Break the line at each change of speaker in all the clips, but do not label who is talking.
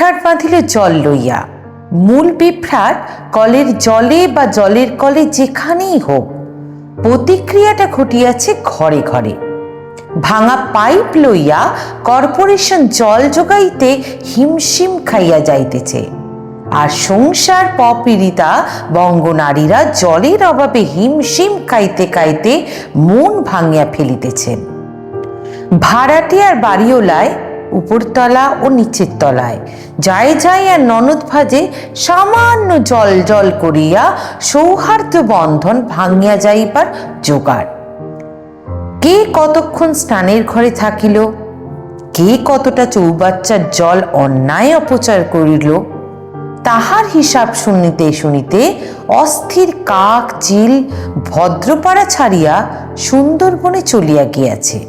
বিভ্রাট বাঁধিল জল লইয়া। মূল বিভ্রাট কলের জলে বা জলের কলে যেখানেই হোক, প্রতিক্রিয়াটা ঘটিয়াছে ঘরে ঘরে। ভাঙা পাইপ লইয়া কর্পোরেশন জল যোগাইতে হিমশিম খাইয়া যাইতেছে, আর সংসার পপীড়িতা বঙ্গনারীরা জলের অভাবে হিমশিম খাইতে খাইতে মন ভাঙিয়া ফেলিতেছেন। ভাড়াটিয়ার বাড়িওলায় উপরতলা ও নিচের তলায় যায় যায় আর ননদ ভাজে সামান্য জল জল করিয়া সৌহার্দ্য বন্ধন ভাঙিয়া যাইবার জোগাড়। কে কতক্ষণ স্নানের ঘরে থাকিল, কে কতটা চৌবাচ্চার জল অন্যায় অপচার করিল, তাহার হিসাব শুনিতে শুনিতে অস্থির কাক চিল ভদ্রপাড়া ছাড়িয়া সুন্দরবনে চলিয়া গিয়াছে।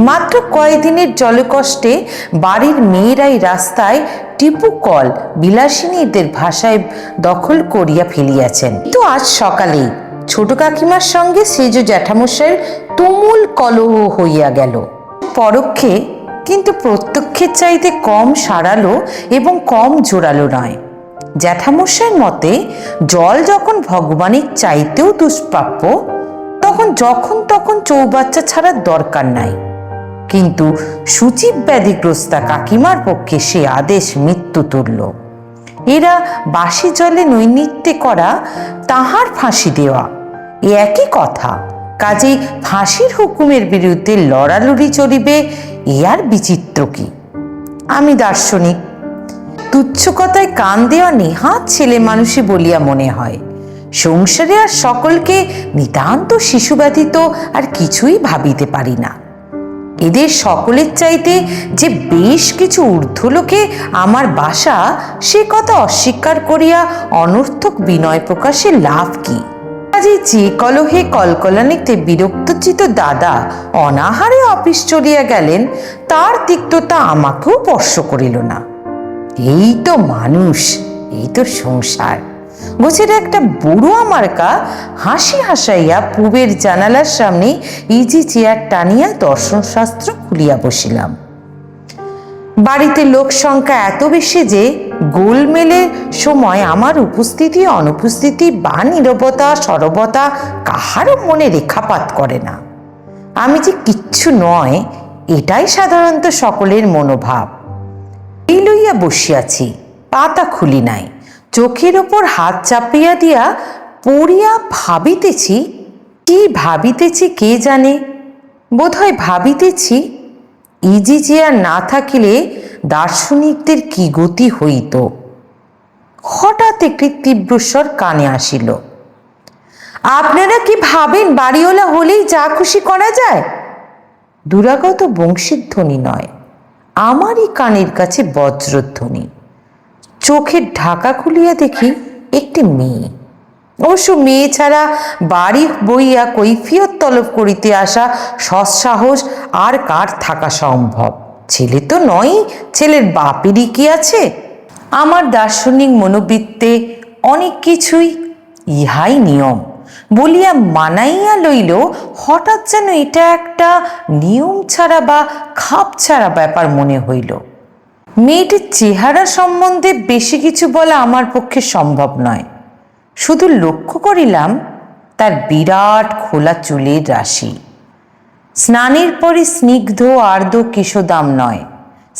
মাত্র কয়েকদিনের জলকষ্টে বাড়ির মেয়েরাই রাস্তায় টিপু কল বিলাসিনীদের ভাষায় দখল করিয়া ফেলিয়াছেন। কিন্তু আজ সকালেই ছোট কাকিমার সঙ্গে সেজ জ্যাঠামশাইয়ের তুমুল কলহ হইয়া গেল। পরোক্ষে কিন্তু প্রত্যক্ষের চাইতে কম সারালো এবং কম জোরালো নয়। জ্যাঠামশাইয়ের মতে জল যখন ভগবানের চাইতেও দুষ্প্রাপ্য, তখন তখন চৌবাচ্চা ছাড়ার দরকার নাই। কিন্তু সূচিব ব্যাধিগ্রস্তা কাকিমার পক্ষে সে আদেশ মৃত্যু তুল্য। এরা বাসি জলে নৈমিত্তিক করা তাহার ফাঁসি দেওয়া এ একই কথা। কাজেই ফাঁসির হুকুমের বিরুদ্ধে লড়ালড়ি চলিবে, এ আর বিচিত্র কি? আমি দার্শনিক, তুচ্ছ কথায় কান দেওয়া নেহাত ছেলে মানুষই বলিয়া মনে হয়। সংসারে আর সকলকে নিতান্ত শিশু ব্যতীত আর কিছুই ভাবিতে পারি না। এদের সকলের চাইতে যে বেশ কিছু ঊর্ধ্বলোকে আমার বাসা, সে কথা অস্বীকার করিয়া অনর্থক বিনয় প্রকাশে লাভ কি? কাজে যে কলহে কলকলানিতে বিরক্তচিত দাদা অনাহারে অফিস চলিয়া গেলেন, তার তিক্ততা আমাকেও স্পর্শ করিল না। এই তো মানুষ, এই তো সংসার। গোছের একটা বুড়ো আমারকা হাসি হাসাইয়া পূবের জানালার সামনে ইজি চেয়ার টানিয়া দর্শনশাস্ত্র খুলিয়া বসিলাম। বাড়িতে লোক সংখ্যা এত বেশি যে গোলমেলের সময় আমার উপস্থিতি অনুপস্থিতি বা নীরবতা সরবতা কাহারও মনে রেখাপাত করে না। আমি যে কিচ্ছু নয়, এটাই সাধারণত সকলের মনোভাব। এই লইয়া বসিয়াছি, পাতা খুলি নাই, চোখের ওপর হাত চাপিয়া দিয়া পড়িয়া ভাবিতেছি। কি ভাবিতেছি কে জানে? বোধহয় ভাবিতেছি ইজি চেয়ার না থাকিলে দার্শনিকদের কি গতি হইত। হঠাৎ একটি তীব্রস্বর কানে আসিল। আপনারা কি ভাবেন বাড়িওয়ালা হলেই যা খুশি করা যায়? দুরাগত বংশীধ্বনি নয়, আমারই কানের কাছে বজ্রধ্বনি। চোখের ঢাকা খুলিয়া দেখি একটি মেয়ে। অবশ্য মেয়ে ছাড়া বাড়ি বইয়া কৈফিয়ত তলব করিতে আসা সৎসাহস আর কার থাকা সম্ভব? ছেলে তো নয়, ছেলের বাপেরই কি আছে? আমার দার্শনিক মনোবৃত্তে অনেক কিছুই ইহাই নিয়ম বলিয়া মানাইয়া লইল, হঠাৎ যেন এটা একটা নিয়ম ছাড়া বা খাপ ছাড়া ব্যাপার মনে হইল। মেয়েটির চেহারা সম্বন্ধে বেশি কিছু বলা আমার পক্ষে সম্ভব নয়। শুধু লক্ষ্য করিলাম তার বিরাট খোলা চুলের রাশি। স্নানের পরে স্নিগ্ধ আর্দ্র কেশদাম নয়,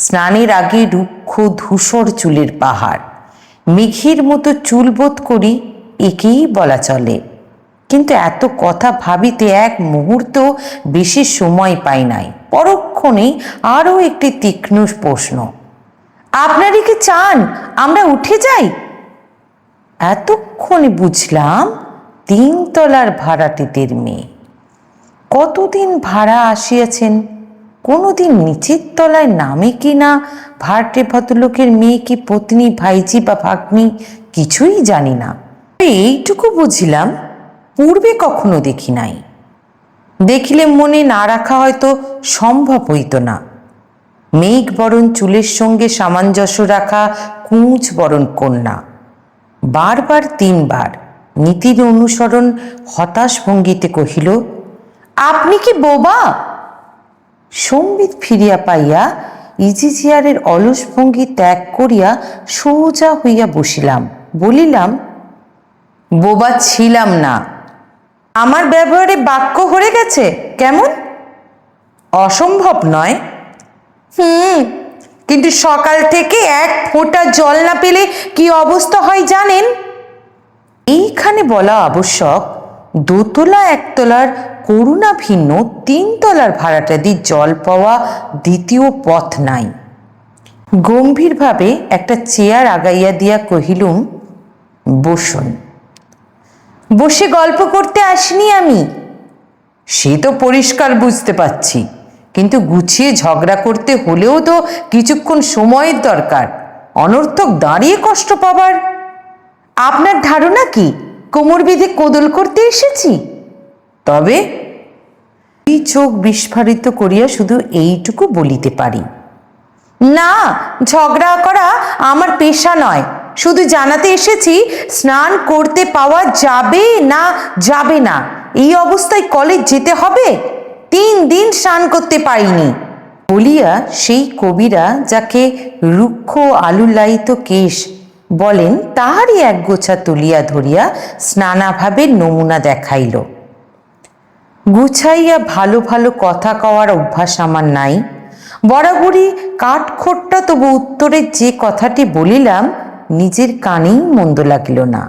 স্নানের আগে রুক্ষ ধূসর চুলের পাহাড়। মেঘের মতো চুল বোধ করি, একেই বলা চলে। কিন্তু এত কথা ভাবিতে এক মুহূর্ত বেশি সময় পাই নাই। পরক্ষণেই আরও একটি তীক্ষ্ণ প্রশ্ন, আপনারই কি চান আমরা উঠে যাই? এতক্ষণে বুঝলাম 3 তলার ভাড়াটিদের মেয়ে। কতদিন ভাড়া আসিয়াছেন, কোনোদিন নিচের তলায় নামে কি না ভাড়াটে ভদ্রলোকের মেয়ে কি পত্নী, ভাইজি বা ভাগ্নি, কিছুই জানি না। এইটুকু বুঝিলাম পূর্বে কখনো দেখি নাই। দেখিলে মনে না রাখা হয়তো সম্ভব হইত না। মেঘ বরণ চুলের সঙ্গে সামঞ্জস্য রাখা কুঁচ বরণ কন্যা। বারবার 3 বার নীতির অনুসরণ হতাশ ভঙ্গিতে কহিল, আপনি কি বোবা? সম্বিত ফিরিয়া পাইয়া ইজি চেয়ারের অলস ভঙ্গি ত্যাগ করিয়া সোজা হইয়া বসিলাম। বলিলাম, বোবা ছিলাম না। আমার ব্যবহারে বাক্য হরে গেছে কেমন? অসম্ভব নয়। কিন্তু সকাল থেকে এক ফোঁটা জল না পেলে কি অবস্থা হয় জানেন? এইখানে বলা আবশ্যক, দোতলা একতলার করুণা ভিন্ন 3 তলার ভাড়াটা দিয়ে জল পাওয়া দ্বিতীয় পথ নাই। গম্ভীরভাবে একটা চেয়ার আগাইয়া দিয়া কহিলুম, বসুন। বসে গল্প করতে আসিনি আমি। সে তো পরিষ্কার বুঝতে পারছি, কিন্তু গুছিয়ে ঝগড়া করতে হলেও তো কিছুক্ষণ সময়ের দরকার, অনর্থক দাঁড়িয়ে কষ্ট পাবার। আপনার ধারণা কি কোমর বেঁধে কোদল করতে এসেছি? তবে চোখ বিস্ফারিত করিয়া শুধু এইটুকু বলিতে পারি, না, ঝগড়া করা আমার পেশা নয়। শুধু জানাতে এসেছি স্নান করতে পাওয়া যাবে না যাবে না। এই অবস্থায় কলেজ যেতে হবে? 3 দিন স্নান করতে পারিনি বলিয়া সেই কবিরা যাকে রুক্ষ আলুলায়িত কেশ বলেন, তাহারই একগোছা তুলিয়া ধরিয়া স্নানাভাবের নমুনা দেখাইল। গুছাইয়া ভালো ভালো কথা কওয়ার অভ্যাস আমার নাই। বরাবরই কাঠখোট্টা, তবু উত্তরে যে কথাটি বলিলাম নিজের কানেই মন্দ লাগিল না।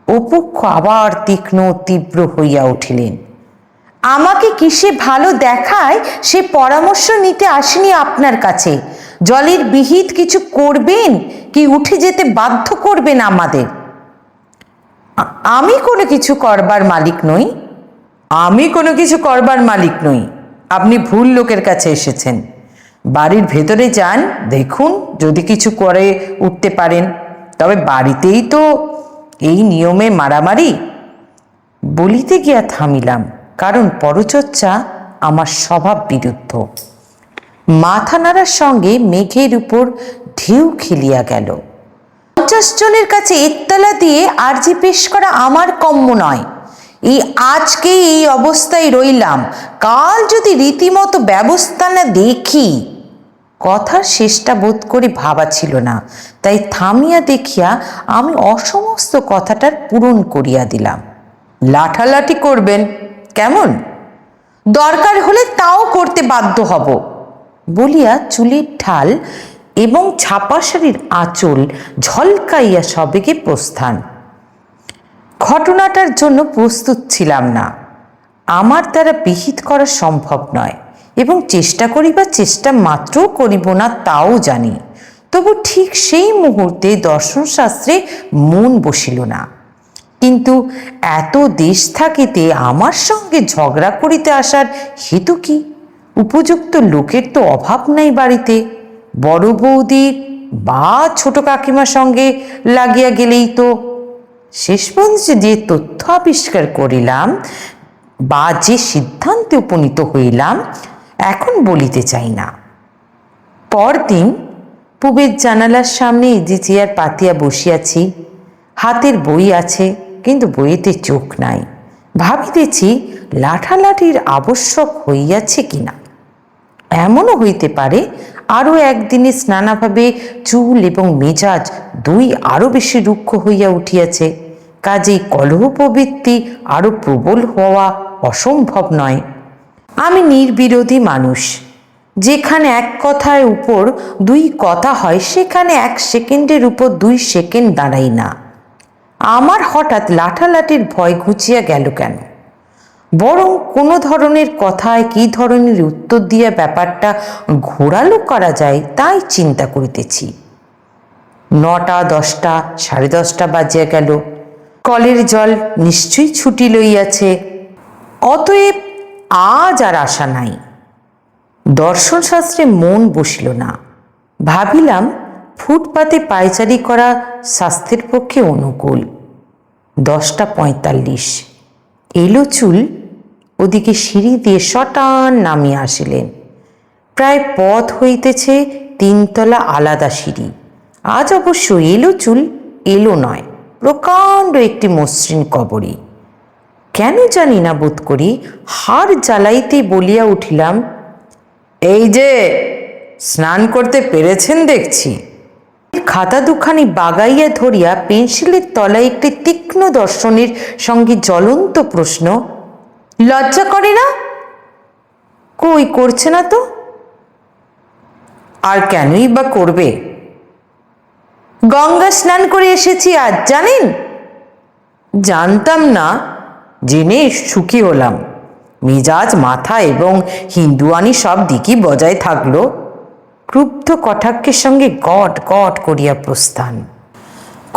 অপক্ষ আবার তীক্ষ্ণ তীব্র হইয়া উঠিলেন। আমাকে কিসে ভালো দেখায় সে পরামর্শ নিতে আসিনি আপনার কাছে। জলের বিহিত কিছু করবেন কি উঠে যেতে বাধ্য করবেন আমাদের? আমি কোনো কিছু করবার মালিক নই। আমি কোনো কিছু করবার মালিক নই। আপনি ভুল লোকের কাছে এসেছেন। বাড়ির ভেতরে যান, দেখুন যদি কিছু করে উঠতে পারেন। তবে বাড়িতেই তো এই নিয়মে মারামারি। বলিতে গিয়া থামিলাম, কারণ পরচর্চা আমার স্বভাব বিরুদ্ধ। মাথা নাড়ার সঙ্গে মেঘের উপর ঢেউ খেলিয়া গেল। 50 জনের কাছে একতলা দিয়ে আর্জি পেশ করা আমার কম্য নয়। এই আজকে এই অবস্থায় রইলাম, কাল যদি রীতিমতো ব্যবস্থা না দেখি। কথার শেষটা বোধ করি ভাবা ছিল না, তাই থামিয়া দেখিয়া আমি অসমস্ত কথাটার পূরণ করিয়া দিলাম। লাঠালাঠি করবেন কেমন? দরকার হলে তাও করতে বাধ্য হব বলিয়া চুলের ঠাল এবং ছাপা শাড়ির আঁচল ঝলকাইয়া সবেগে প্রস্থান। ঘটনাটার জন্য প্রস্তুত ছিলাম না। আমার দ্বারা বিহিত করা সম্ভব নয় এবং চেষ্টা করিবার চেষ্টা মাত্রও করিব না, তাও জানি। তবু ঠিক সেই মুহূর্তে দর্শনশাস্ত্রে মন বসিল না। কিন্তু এত দেশ থাকিতে আমার সঙ্গে ঝগড়া করিতে আসার হেতু কি? উপযুক্ত লোকের তো অভাব নাই বাড়িতে। বড় বৌদির বা ছোট কাকিমার সঙ্গে লাগিয়া গেলেই তো। শেষ পর্যন্ত যে তথ্য আবিষ্কার করিলাম বা যে সিদ্ধান্তে উপনীত হইলাম এখন বলিতে চাই না। পরদিন পূবের জানালার সামনে ইজি চেয়ার পাতিয়া বসিয়াছি। হাতের বই আছে, কিন্তু বইয়েতে চোখ নাই। ভাবিতেছি লাঠালাঠির আবশ্যক হইয়াছে কিনা। এমনও হইতে পারে আরও একদিনে স্নানাভাবে চুল এবং মেজাজ দুই আরও বেশি রুক্ষ হইয়া উঠিয়াছে। কাজেই কলহ প্রবৃত্তি আরও প্রবল হওয়া অসম্ভব নয়। আমি নির্বিরোধী মানুষ। যেখানে এক কথার উপর 2 কথা হয়, সেখানে 1 সেকেন্ডের উপর 2 সেকেন্ড দাঁড়াই না। আমার হঠাৎ লাঠালাঠির ভয় ঘুচিয়া গেল কেন? বরং কোনো ধরনের কথায় কী ধরনের উত্তর দিয়া ব্যাপারটা ঘোরালো করা যায় তাই চিন্তা করিতেছি। 9টা, 10টা, 10:30 বাজিয়া গেল। কলের জল নিশ্চয়ই ছুটি লইয়াছে। অতএব আজ আর আশা নাই। দর্শনশাস্ত্রে মন বসিল না। ভাবিলাম ফুটপাতে পায়চারি করা স্বাস্থ্যের পক্ষে অনুকূল। 10:45 এলো চুল ওদিকে সিঁড়ি দিয়ে শটান নামিয়া আসিলেন। প্রায় পথ হইতেছে 3 তলা আলাদা সিঁড়ি। আজ অবশ্য এলো চুল এলো নয়, প্রকাণ্ড একটি মসৃণ কবরী। কেন জানি না বোধ করি হাড় জ্বালাইতে বলিয়া উঠিলাম, এই যে স্নান করতে পেরেছেন দেখছি। খাতা দুখানি বাগাইয়া ধরিয়া পেন্সিলের তলায় একটি তীক্ষ্ণ দর্শনের সঙ্গে জ্বলন্ত প্রশ্ন, লজ্জা করে না? কই, করছে না তো। আর কেনই বা করবে? গঙ্গা স্নান করে এসেছি আজ, জানেন? জানতাম না, জেনে সুখী হলাম। মেজাজ, মাথা এবং হিন্দুয়ানি সব দিকই বজায় থাকলো। ক্রুব্ধ কটাক্ষের সঙ্গে গট গট করিয়া প্রস্থান।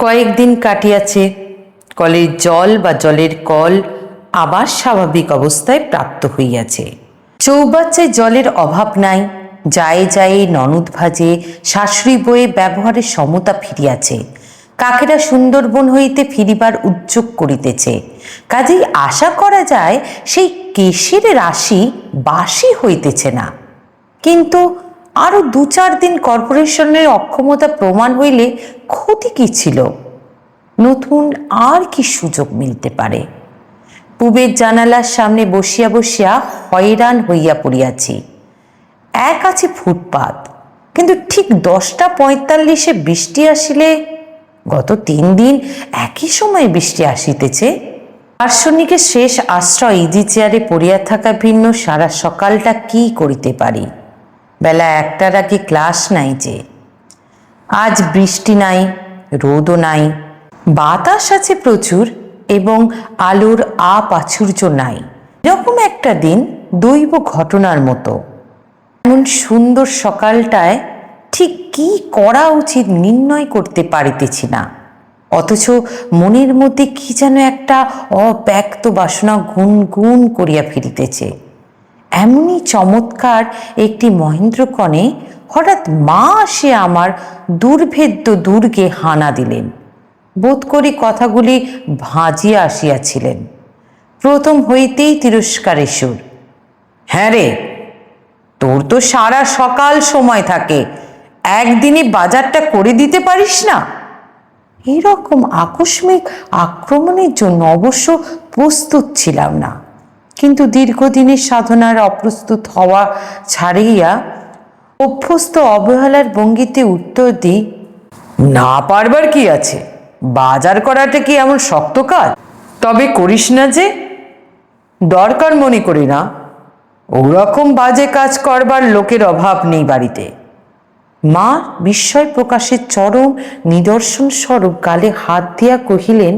কয়েকদিন কাটিয়াছে, কলের জল বা জলের কল আবার স্বাভাবিক অবস্থায় প্রাপ্ত হইয়াছে। চৌবাচ্চায় জলের অভাব নাই। যায় যায় ননদ ভাজে, শাশুড়ি বয়ে ব্যবহারের সমতা ফিরিয়াছে। কাকেরা সুন্দরবন হইতে ফিরিবার উদ্যোগ করিতেছে। কাজেই আশা করা যায় সেই কেশের রাশি বাসি হইতেছে না। কিন্তু আরো 2-4 দিন কর্পোরেশনের অক্ষমতা প্রমাণ হইলে ক্ষতি কি ছিল? নতুন আর কি সুযোগ মিলতে পারে? পূবের জানালার সামনে বসিয়া বসিয়া হয়রান হইয়া পড়িয়াছি। এক আছে ফুটপাত, কিন্তু ঠিক 10:45 বৃষ্টি আসিলে, গত 3 দিন একই সময় বৃষ্টি আসিতেছে। দার্শনিকের শেষ আশ্রয় ইজি চেয়ারে পড়িয়া থাকা ভিন্ন সারা সকালটা কি করিতে পারি? বেলা 1টার আগে ক্লাস নাই যে। আজ বৃষ্টি নাই, রোদও নাই, বাতাস আছে প্রচুর এবং আলোর আপ্রাচুর্য নাই। এরকম একটা দিন দৈব ঘটনার মতো। এমন সুন্দর সকালটায় ঠিক কি করা উচিত নির্ণয় করতে পারিতেছি না। অথচ মনের মধ্যে কি যেন একটা অব্যক্ত বাসনা গুনগুন করিয়া ফিরিতেছে। এমনই চমৎকার একটি মহেন্দ্রক্ষণে হঠাৎ মা আসে আমার দুর্ভেদ্য দুর্গে হানা দিলেন। বোধ করি কথাগুলি ভাজিয়া আসিয়াছিলেন। প্রথম হইতেই তিরস্কারের সুর। হ্যাঁ রে, তোর তো সারা সকাল সময় থাকে, একদিনে বাজারটা করে দিতে পারিস না? এরকম আকস্মিক আক্রমণের জন্য অবশ্য প্রস্তুত ছিলাম না, কিন্তু দীর্ঘদিনের সাধনার অপ্রস্তুত হওয়া ছাড়িয়া অভ্যস্ত অবহেলার ভঙ্গিতে উত্তর দিই, না পারবার কি আছে? বাজার করাটা কি এমন শক্ত কাজ? তবে করিস না যে? দরকার মনে করি না। ওরকম বাজে কাজ করবার লোকের অভাব নেই বাড়িতে। মা বিস্ময় প্রকাশের চরম নিদর্শন স্বরূপ গালে হাত দিয়া কহিলেন,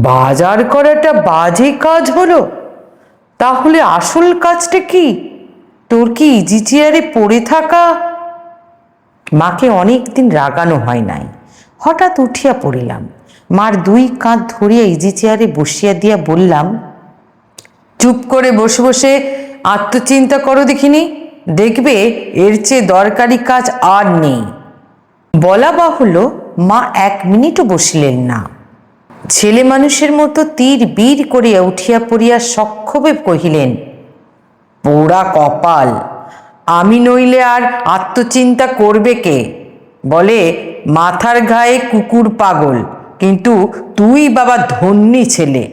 বাজার করাটা বাজে কাজ হলো? তাহলে আসল কাজটা কি? তোর কি ইজি চেয়ারে পড়ে থাকা? মাকে অনেকদিন রাগানো হয় নাই। হঠাৎ উঠিয়া পড়িলাম, মার 2 কাঁধ ধরিয়া ইজি চেয়ারে বসিয়া দিয়া বললাম, চুপ করে বসে বসে আত্মচিন্তা করো দেখিনি, দেখবে এর চেয়ে দরকারি কাজ আর নেই। বলা বাহুল্য, মা 1 মিনিটও বসিলেন না। ছেলে মানুষের মতো তীর বীর করিয়া উঠিয়া পড়িয়া সক্ষোভে কহিলেন, পোড়া কপাল, আমি নইলে আর আত্মচিন্তা করবে কে? বলে মাথার ঘায়ে কুকুর পাগল, কিন্তু তুই বাবা ধন্যী ছেলে।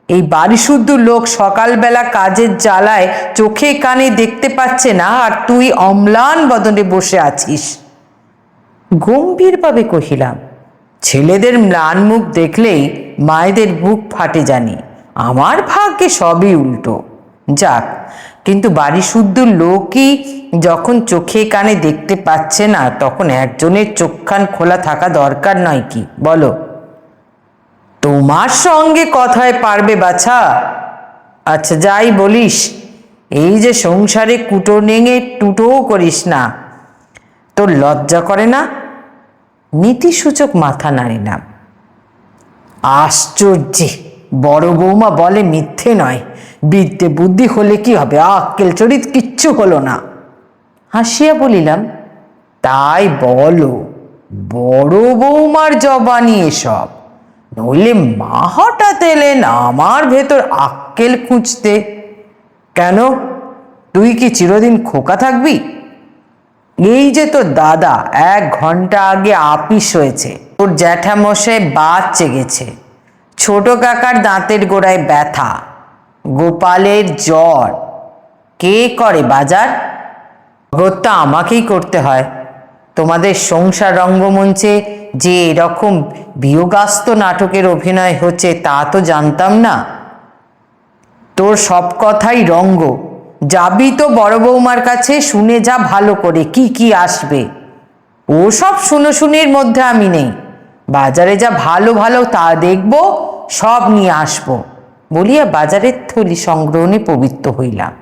এই বাড়িশুদ্ধ লোক সকালবেলা কাজের জ্বালায় চোখে কানে দেখতে পাচ্ছে না, আর তুই অম্লান বদনে বসে আছিস। গম্ভীরভাবে কহিলাম, ছেলেদের ম্লান মুখ দেখলেই মায়েদের বুক ফাটে জানি। আমার ভাগ্যে সবই উল্টো। যাক, কিন্তু বাড়িশুদ্ধ লোকই যখন চোখে কানে দেখতে পাচ্ছে না, তখন একজনের চোখখান খোলা থাকা দরকার নয় কি বলো? তোমার সঙ্গে কথায় পারবে বাছা? আচ্ছা, যাই বলিস, এই যে সংসারে কুটো নেঙে টুটোও করিস না, তোর লজ্জা করে না? নীতিসূচক মাথা নাড়িলাম। আশ্চর্যে, বড় বৌমা বলে মিথ্যে নয়। বিদ্যে বুদ্ধি হলে কি হবে, আক্কেল চরিত কিচ্ছু হলো না। হাসিয়া বলিলাম, তাই বলো, বড় বৌমার জবানি এসব। নইলে মা হঠাৎ এলেন আমার ভেতর আক্কেল খুঁজতে। কেন, তুই কি চিরদিন খোকা থাকবি? এই যে তোর দাদা 1 ঘন্টা আগে আপিস হয়েছে, তোর জ্যাঠামশাই বাদ চেগেছে, ছোট কাকার দাঁতের গোড়ায় ব্যথা, গোপালের জ্বর। কে করে বাজার? জগৎটা আমাকেই করতে হয়। তোমাদের সংসার রঙ্গমঞ্চে যে এরকম বিয়োগাস্ত নাটকের অভিনয় হচ্ছে তা তো জানতাম না। তোর সব কথাই রঙ্গ। যাবি তো বড় বৌমার কাছে, শুনে যা ভালো করে কি কি আসবে। ও সব শুনোশুনির মধ্যে আমি নেই। বাজারে যা ভালো ভালো তা দেখব, সব নিয়ে আসবো বলিয়া বাজারের থলি সংগ্রহণে প্রবৃত্ত হইলাম।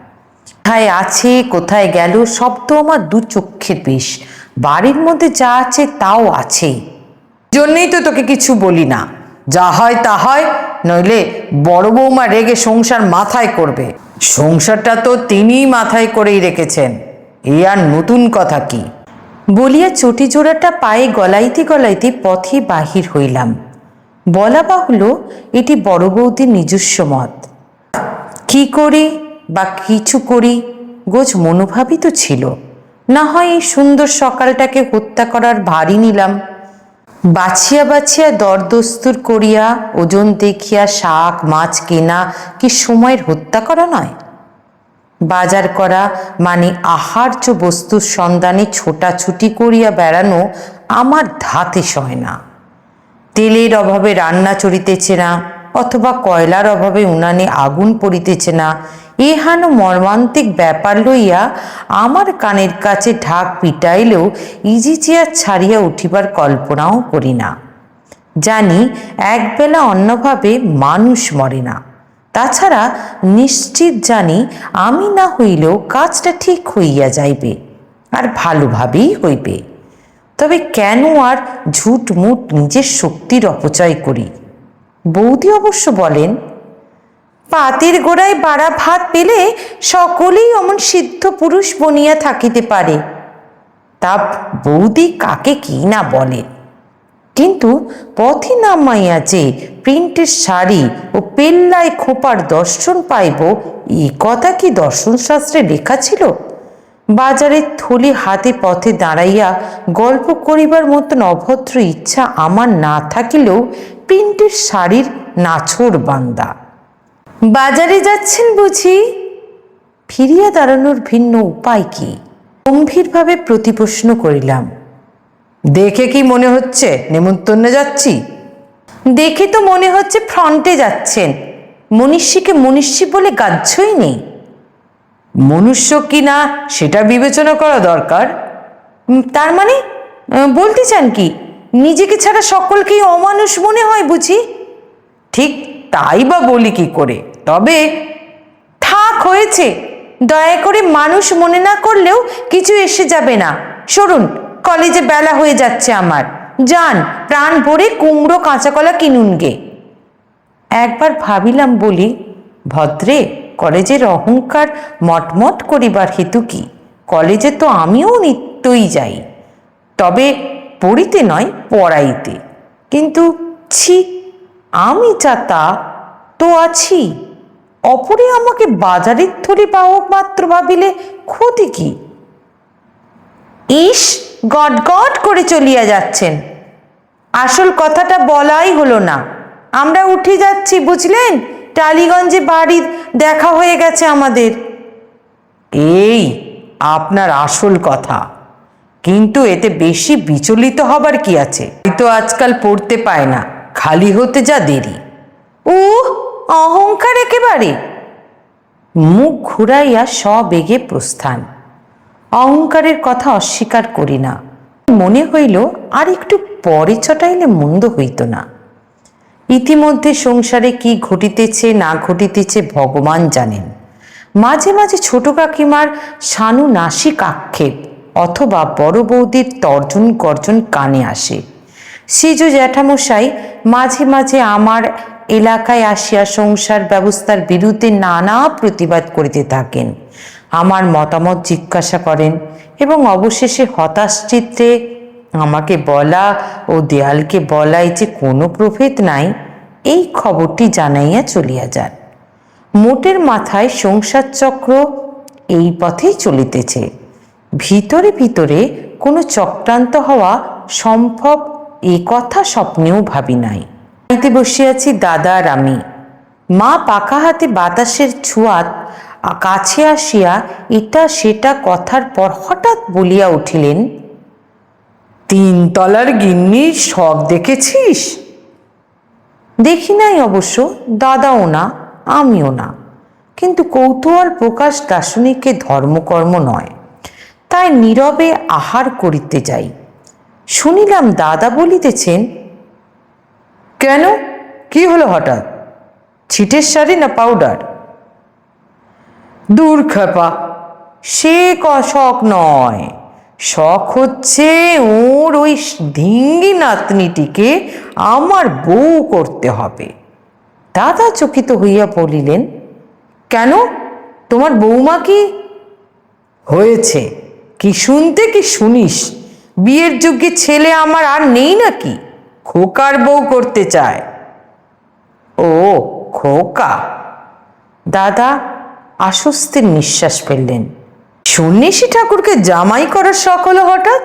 কোথায় আছে কোথায় গেল সব তো আমার দু চক্ষের বেশ। বাড়ির মধ্যে যা আছে তাও আছেই, জন্যেই তো তোকে কিছু বলি না। যা হয় তা হয়, নইলে বড় বৌমা রেগে সংসার মাথায় করবে। সংসারটা তো তিনিই মাথায় করেই রেখেছেন, এই আর নতুন কথা কি বলিয়া চটি জোড়াটা পায়ে গলাইতে গলাইতে পথে বাহির হইলাম। বলা বাহুল্য এটি বড় বৌদির নিজস্ব মত। কি করি বা কিছু করি গোছ মনোভাবই তো ছিল। না হয় এই সুন্দর সকালটাকে হত্যা করার ভারী নিলাম। বাছিয়া বাছিয়া দরদস্তুর করিয়া ওজন দেখিয়া শাক মাছ কেনা কি সময়ের হত্যা করা নয়? বাজার করা মানে আহার্য বস্তুর সন্ধানে ছোটাছুটি করিয়া বেড়ানো আমার ধাতে সয় না। তেলের অভাবে রান্না চড়িতেছে না, অথবা কয়লার অভাবে উনানে আগুন পড়িতেছে না, এহেন মর্মান্তিক ব্যাপার লইয়া আমার কানের কাছে ঢাক পিটাইলেও ইজি চেয়ার ছাড়িয়া উঠিবার কল্পনাও করি না। জানি একবেলা অন্যভাবে মানুষ মরে না। তাছাড়া নিশ্চিত জানি আমি না হইলেও কাজটা ঠিক হইয়া যাইবে, আর ভালোভাবেই হইবে। তবে কেন আর ঝুটমুট নিজের শক্তির অপচয় করি? বৌদি অবশ্য বলেন, পাতের গোড়ায় বাড়া ভাত পেলে সকলেই অমন সিদ্ধ পুরুষ বনিয়া থাকিতে পারে। তা বৌদি কাকে কি না বলে, কিন্তু পথে নামাইয়া যে প্রিন্টের শাড়ি ও পেল্লায় খোপার দর্শন পাইব, এ কথা কি দর্শনশাস্ত্রে লেখা ছিল? বাজারের থলি হাতে পথে দাঁড়াইয়া গল্প করিবার মতন অভদ্র ইচ্ছা আমার না থাকিলেও প্রিন্টের শাড়ির নাছোড় বান্দা। বাজারে যাচ্ছেন বুঝি? ফিরিয়া দাঁড়ানোর ভিন্ন উপায় কি? গম্ভীরভাবে প্রতিপ্রশ্ন করিলাম। দেখে কি মনে হচ্ছে নেমন্তন্নে যাচ্ছি? দেখে তো মনে হচ্ছে ফ্রন্টে যাচ্ছেন। মনীষীকে মনীষী বলে গ্রাহ্যই নেই। মনুষ্য কি না সেটা বিবেচনা করা দরকার। তার মানে বলতে চান কি নিজেকে ছাড়া সকলকেই অমানুষ মনে হয় বুঝি? ঠিক তাই বা বলি কি করে। তবে থাক, হয়েছে। দয়া করে মানুষ মনে না করলেও কিছু এসে যাবে না। সরুন, কলেজে বেলা হয়ে যাচ্ছে আমার। যান, প্রাণ ভরে কুমড়ো কাঁচাকলা কিনুন গে। একবার ভাবিলাম বলি, ভদ্রে কলেজের অহংকার মটমট করিবার হেতু কি? কলেজে তো আমিও নিত্যই যাই, তবে পড়িতে নয় পড়াইতে। কিন্তু ছি, আমি যা তা তো আছি, অপরে আমাকে বাজারের থলি পাওক মাত্র ভাবিলে ক্ষতি কি? ইস, গট গট করে চলিয়া যাচ্ছেন। আসল কথাটা বলাই হলো না। আমরা উঠে যাচ্ছি বুঝলেন, টালিগঞ্জে বাড়ি দেখা হয়ে গেছে আমাদের। এই আপনার আসল কথা, কিন্তু এতে বেশি বিচলিত হবার কি আছে? তো আজকাল পড়তে পায় না, খালি হতে যা দেরি। অহংকার একেবারে। মুখ ঘুরাইয়া সবেগে প্রস্থান। অহংকারের কথা অস্বীকার করি না, মনে হইল আর একটু পরে চটাইলে মন্দ হইত না। ইতিমধ্যে সংসারে কি ঘটিতেছে না ঘটিতেছে ভগবান জানেন। মাঝে মাঝে ছোট কাকিমার সানুনাসিক আক্ষেপ অথবা বড় বৌদির তর্জন গর্জন কানে আসে। সেজ জ্যাঠামশাই মাঝে মাঝে আমার এলাকায় আসিয়া সংসার ব্যবস্থার বিরুদ্ধে নানা প্রতিবাদ করিতে থাকেন। আমার মতামত জিজ্ঞাসা করেন এবং অবশেষে হতাশ চিত্তে আমাকে বলা ও দেয়ালকে বলাই যে কোনো প্রভেদ নাই, এই খবরটি জানাইয়া চলিয়া যান। মোটের মাথায় সংসার চক্র এই পথেই চলিতেছে। ভিতরে ভিতরে কোনো চক্রান্ত হওয়া সম্ভব এ কথা স্বপ্নেও ভাবি নাই। বাড়িতে বসিয়াছি দাদা আর আমি। মা পাকা হাতে বাতাসের ছোঁয়াত কাছে আসিয়া এটা সেটা কথার পর হঠাৎ বলিয়া উঠিলেন, 3 তলার গিন্নির শখ দেখেছিস? দেখি নাই অবশ্য, দাদাও না, আমিও না, কিন্তু কৌতূহল প্রকাশ দার্শনিকের ধর্মকর্ম নয়, তাই নীরবে আহার করিতে যাই। শুনিলাম দাদা বলিতেছেন, কেন, কি হলো হঠাৎ? ছিটের শাড়ি না পাউডার? দূর খেপা, সে শখ নয়, শখ হচ্ছে ওর ওই ধিঙ্গি নাতনিটিকে আমার বউ করতে হবে। দাদা চকিত হইয়া বলিলেন, কেন, তোমার বৌমা কি হয়েছে? কি শুনতে কি শুনিস? বিয়ের যোগ্যে ছেলে আমার আর নেই নাকি? খোকার বউ করতে চায়। ও খোকা। দাদা আশ্বস্তির নিঃশ্বাস ফেললেন। সন্ন্যাসী ঠাকুরকে জামাই করার শখ হলো হঠাৎ?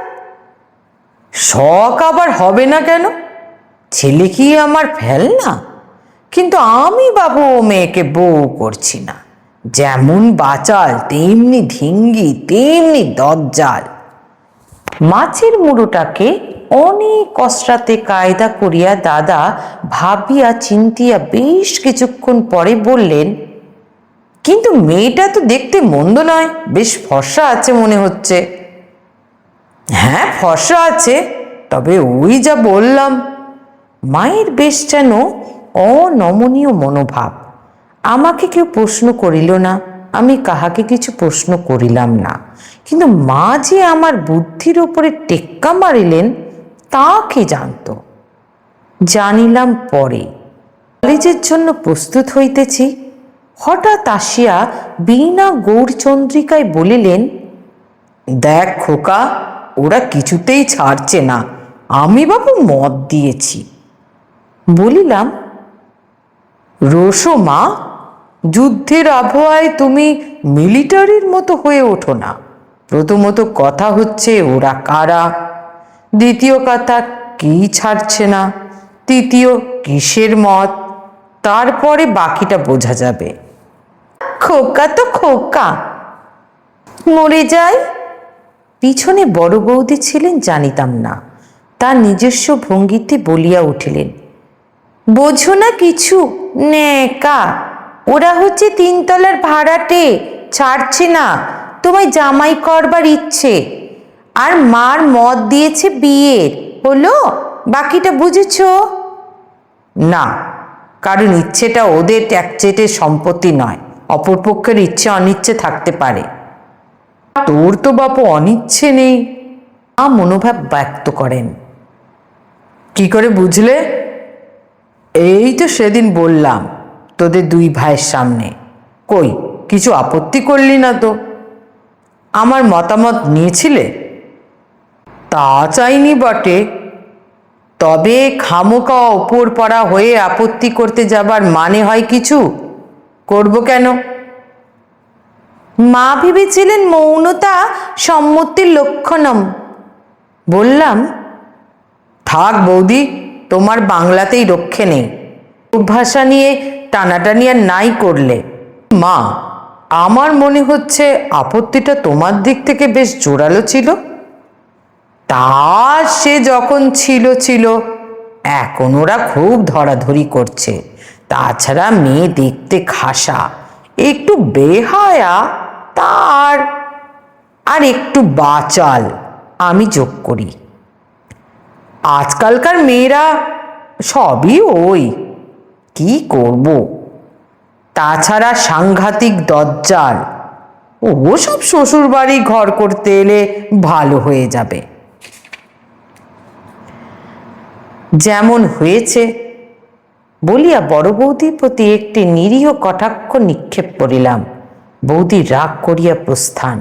শখ আবার হবে না কেন? ছেলে কি আমার ফেল না? কিন্তু আমি বাবু ও মেয়েকে বউ করছি না। যেমন বাচাল তেমনি ধিঙ্গি তেমনি দজ্জাল। মাছের মুড়োটাকে অনেক কসরাতে কায়দা করিয়া দাদা ভাবিয়া চিন্তিয়া বেশ কিছুক্ষণ পরে বললেন, কিন্তু মেয়েটা তো দেখতে মন্দ নয়, বেশ ফর্সা আছে মনে হচ্ছে। হ্যাঁ ফর্সা আছে, তবে ওই যা বললাম। মায়ের বেশ যেন অনমনীয় মনোভাব। আমাকে কেউ প্রশ্ন করিল না, আমি কাহাকে কিছু প্রশ্ন করিলাম না, কিন্তু মা যে আমার বুদ্ধির উপরে টেক্কা মারিলেন তা কে জানত? জানিলাম পরে। কলেজের জন্য প্রস্তুত হইতেছি, হঠাৎ আসিয়া বীণা গৌরচন্দ্রিকায় বলিলেন, দেখ খোকা, ওরা কিছুতেই ছাড়ছে না, আমি বাবু মত দিয়েছি। বলিলাম, রোশো মা, যুদ্ধের আবহাওয়ায় তুমি মিলিটারির মতো হয়ে ওঠো না। প্রথমত কথা হচ্ছে ওরা কারা, দ্বিতীয় কথা কি ছাড়ছে না, তৃতীয় কিসের মত, তারপরে বাকিটা বোঝা যাবে। খোকা তো খোকা, মরে যায়। পিছনে বড় বৌদি ছিলেন জানিতাম না, তার নিজস্ব ভঙ্গিতে বলিয়া উঠিলেন, বোঝো না কিছু, নেকা, ওরা হচ্ছে 3 তলার ভাড়াটে, ছাড়ছে না, তোমায় জামাই করবার ইচ্ছে, আর মার মত দিয়েছে বিয়ের, হলো? বাকিটা বুঝেছ? না, কারণ ইচ্ছেটা ওদের ট্যাকচেটের সম্পত্তি নয়, অপরপক্ষের ইচ্ছে অনিচ্ছে থাকতে পারে। তোর তো বাপু অনিচ্ছে নেই। মনোভাব ব্যক্ত করেন। কি করে বুঝলে? এই তো সেদিন বললাম তোদের 2 ভাইয়ের সামনে। কই কিছু আপত্তি করলি না তো? আমার মতামত নিয়েছিলে? তা চাইনি বটে, তবে খামোকা ওপর পড়া হয়ে আপত্তি করতে যাবার মানে হয় কিছু? করব কেন? মা ভেবেছিলেন মৌনতা সম্মতির লক্ষণম। বললাম, থাক বৌদি, তোমার বাংলাতেই রক্ষে নেই, ভাষা নিয়ে টানাটানি আর নাই করলে। মা, আমার মনে হচ্ছে আপত্তিটা তোমার দিক থেকে বেশ জোরালো ছিল। তা সে যখন ছিল ছিল, এখন ওরা খুব ধরাধরি করছে। তাছাড়া মেয়ে দেখতে খাসা, একটু বেহায়া, তার আর একটু বাচাল, আমি যোগ করি। আজকালকার মেয়েরা সবই ওই, কি করব? তাছাড়া সাংঘাতিক দজ্জাল, ও সব শ্বশুর বাড়ি ঘর করতে এলে ভালো হয়ে যাবে। যেমন হয়েছে বলিয়া বড় বৌদির প্রতি একটি নিরীহ কটাক্ষ নিক্ষেপ করিলাম। বৌদি রাগ করিয়া প্রস্থান।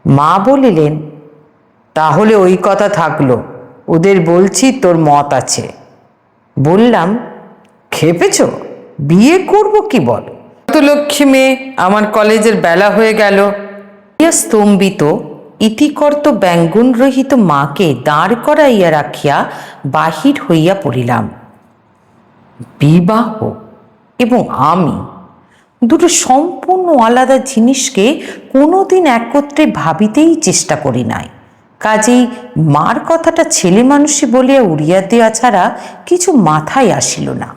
মা বলিলেন, তাহলে ওই কথা থাকলো, ওদের বলছি তোর মত আছে। বললাম, খেপেছ? বিয়ে করব কি বল? কত লক্ষ্মী মেয়ে, আমার কলেজের বেলা হয়ে গেল। স্তম্ভিত ইতিকর্ত ব্যঙ্গুন রহিত মাকে দাঁড় করাইয়া রাখিয়া বাহির হইয়া পড়িলাম। বিবাহ এবং আমি, দুটো সম্পূর্ণ আলাদা জিনিসকে কোনোদিন একত্রে ভাবিতেই চেষ্টা করি নাই। কাজেই মার কথাটা ছেলে মানুষই বলিয়া উড়িয়া দেওয়া ছাড়া কিছু মাথায় আসিল না।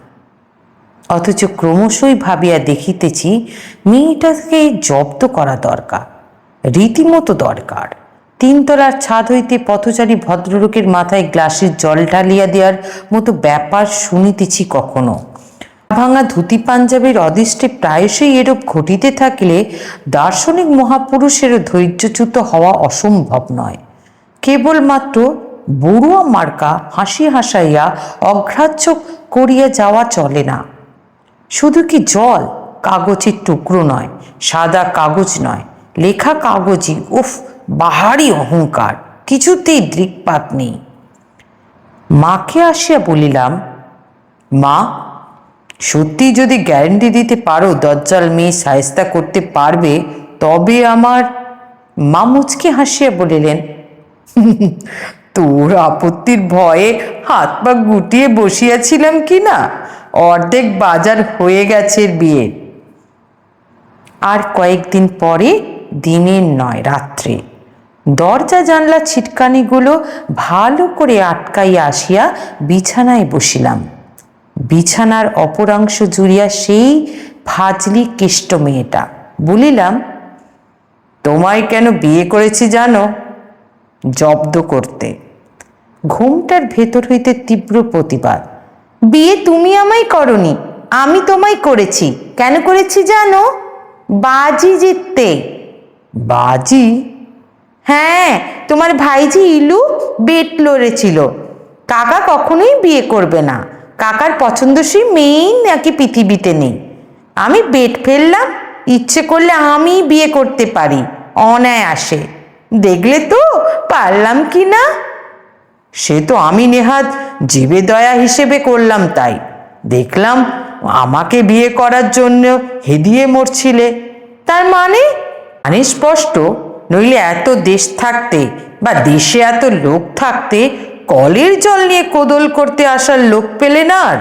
অথচ ক্রমশই ভাবিয়া দেখিতেছি মেয়েটাকে জব্দ করা দরকার, রীতিমতো দরকার। 3 তলার ছাদ হইতে পথচারী ভদ্রলোকের মাথায় গ্লাসের জল ঢালিয়া দেওয়ার মতো ব্যাপার শুনিতেছি কখনো। ভাঙা ধুতি পাঞ্জাবের অদৃষ্টে প্রায়শই এরূপ ঘটিতে থাকিলে দার্শনিক মহাপুরুষেরও ধৈর্যচ্যুত হওয়া অসম্ভব নয়। কেবলমাত্র বড়ুয়া মার্কা হাসি হাসাইয়া অগ্রাহ্য করিয়া যাওয়া চলে না। শুধু কি জল, কাগজের টুকরো নয়, সাদা কাগজ নয়, লেখা কাগজই, উফ, বাহারি অহংকার, কিছুতেই দৃকপাত নেই। মাকে আসিয়া বলিলাম, মা, সত্যি যদি গ্যারেন্টি দিতে পারো দজ্জাল মেয়ে সায়স্তা করতে পারবে, তবে আমার। মা মুচকি হাসিয়া বলিলেন, তোর আপত্তির ভয়ে হাত পা গুটিয়ে বসিয়াছিলাম কি না, অর্ধেক বাজার হয়ে গেছে বিয়ে। আর কয়েকদিন পরে, দিনের নয় রাত্রে, দরজা জানলা ছিটকানিগুলো ভালো করে আটকাইয়া আসিয়া বিছানায় বসিলাম। বিছানার অপরাংশ জুড়িয়া সেই ফাজলি কেষ্ট মেয়েটা। বলিলাম, তোমায় কেন বিয়ে করেছি জানো? জব্দ করতে। ঘুমটার ভেতর হইতে তীব্র প্রতিবাদ, বিয়ে তুমি আমায় করনি, আমি তোমায় করেছি। কেন করেছি জানো? বাজি জিততে। বাজি? হ্যাঁ, তোমার ভাইজি ইলু বেট লড়েছিল। কাকা কখনোই বিয়ে করবে না, কাকার পছন্দসই মেয়েই নাকি পৃথিবীতে নেই। আমি বেট ফেললাম, ইচ্ছে করলে আমি বিয়ে করতে পারি, অনায়াসে। দেখলে তো পারলাম কি না? সে তো আমি নেহাত জীবে দয়া হিসেবে করলাম, তাই দেখলাম আমাকে বিয়ে করার জন্য হেদিয়ে মরছিলে। তার মানে? মানে স্পষ্ট, নইলে এত দেশ থাকতে বা দেশে এত লোক থাকতে কলের জল নিয়ে কোদল করতে আসার লোক পেলে না আর।